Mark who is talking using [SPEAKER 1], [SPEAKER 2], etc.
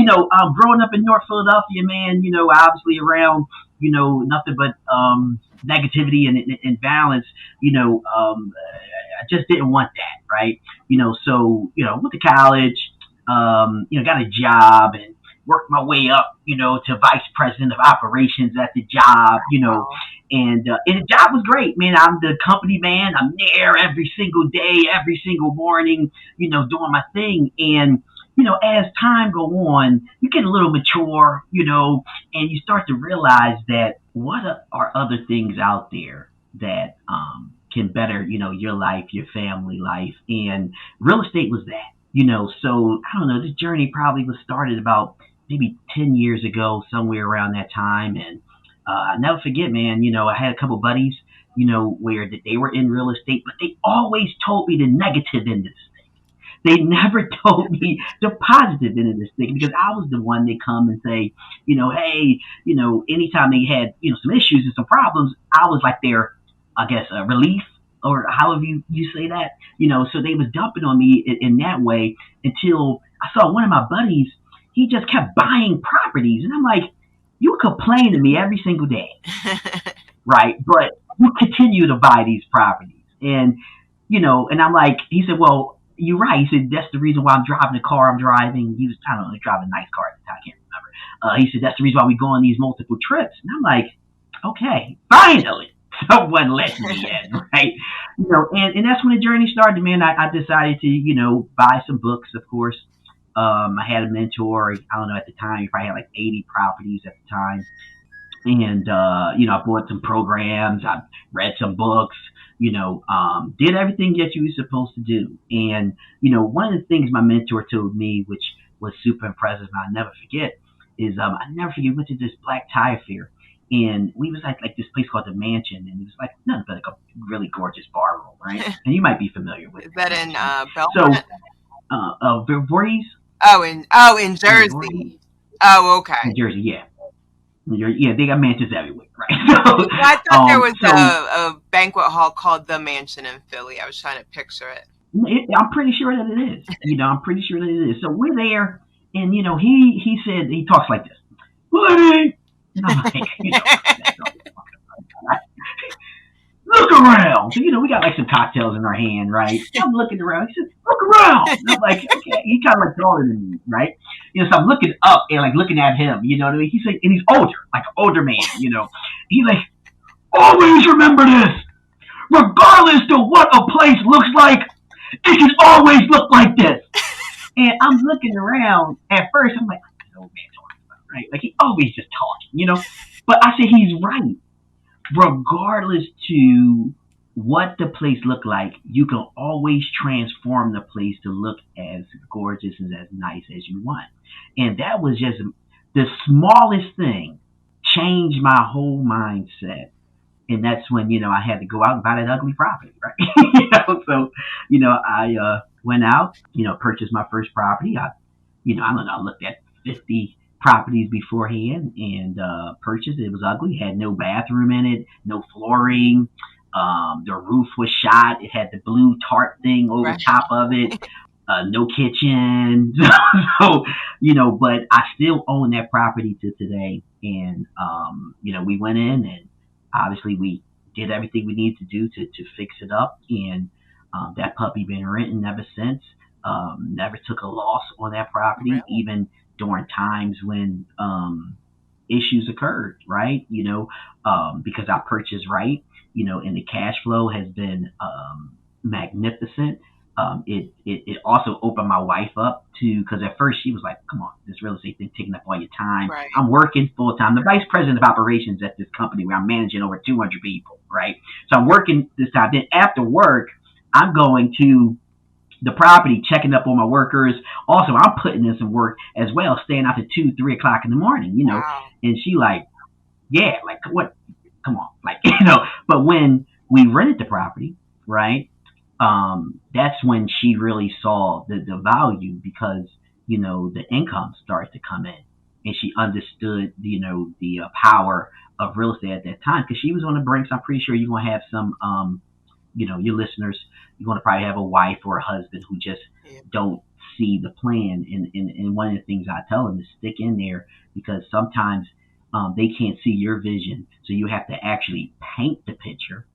[SPEAKER 1] growing up in North Philadelphia, man, obviously around, nothing but negativity and violence, I just didn't want that, right? So, went to college, got a job and worked my way up, to vice president of operations at the job, and the job was great, man. I'm the company man. I'm there every single day, every single morning, doing my thing. And, as time go on, you get a little mature, and you start to realize that what are other things out there that can better, your life, your family life. And real estate was that, so I don't know, this journey probably was started about maybe 10 years ago, somewhere around that time. And I'll never forget, man, I had a couple buddies, where that they were in real estate, but they always told me the negative end of this thing. They never told me the positive end of this thing, because I was the one that come and say, hey, anytime they had, some issues and some problems, I was like their, I guess, relief, or however you say that, so they was dumping on me in that way, until I saw one of my buddies, he just kept buying properties. And I'm like, you complain to me every single day, right? But you continue to buy these properties. And, and I'm like, he said, well, you're right. He said, that's the reason why I'm driving the car I'm driving. He was, I don't know, driving a nice car at the time. I can't remember. He said, that's the reason why we go on these multiple trips. And I'm like, okay, finally, someone let me in, right? And that's when the journey started, man. I decided to, buy some books, of course. I had a mentor. I don't know, at the time, he probably had like 80 properties at the time. And, I bought some programs. I read some books, did everything that you were supposed to do. And, one of the things my mentor told me, which was super impressive, and I'll never forget, is I never forget, we went to this black tie affair. And we was like this place called the Mansion, and it was like nothing but like a really gorgeous bar room, right? And you might be familiar with it.
[SPEAKER 2] Is that in Belmont?
[SPEAKER 1] So, Voorhees.
[SPEAKER 2] In Jersey. Oh, okay.
[SPEAKER 1] In Jersey, yeah. Yeah, they got mansions everywhere, right?
[SPEAKER 2] So, I thought there was a banquet hall called the Mansion in Philly. I was trying to picture it.
[SPEAKER 1] I'm pretty sure that it is. I'm pretty sure that it is. So we're there, and he said, he talks like this, Lenny. And I'm like, look around. So, we got like some cocktails in our hand, right? I'm looking around. He says, look around. And I'm like, okay. He kind of like taller than me, right? So I'm looking up and like looking at him, you know what I mean? He's like, and he's older, like an older man, He's like, always remember this. Regardless of what a place looks like, it can always look like this. And I'm looking around. At first, I'm like, this old man talking about, right? Like, he always just talking, But I said, he's right. Regardless to what the place looked like, you can always transform the place to look as gorgeous and as nice as you want. And that was just the smallest thing, changed my whole mindset. And that's when, I had to go out and buy that ugly property, right? So, I went out, purchased my first property. I don't know, I looked at 50 properties beforehand and purchased it. It was ugly. It had no bathroom in it, no flooring. The roof was shot. It had the blue tarp thing over top of it. No kitchen. So, but I still own that property to today. And, we went in and obviously we did everything we needed to do to fix it up. And that puppy been renting ever since. Never took a loss on that property, really? Even during times when issues occurred, right? Because I purchased right, and the cash flow has been magnificent. It also opened my wife up to, because at first she was like, come on, this real estate thing taking up all your time. Right. I'm working full time. The vice president of operations at this company where I'm managing over 200 people, right? So I'm working this time. Then after work, I'm going to the property, checking up on my workers. Also, I'm putting in some work as well, staying out to 2, 3 o'clock in the morning, Wow. And she like, yeah, like what? Come on, like, But when we rented the property, right? That's when she really saw the value, because, the income started to come in, and she understood, the power of real estate at that time, because she was on the brink. So I'm pretty sure you're going to have some, your listeners, you're going to probably have a wife or a husband who just don't see the plan. And one of the things I tell them is stick in there, because sometimes they can't see your vision. So you have to actually paint the picture,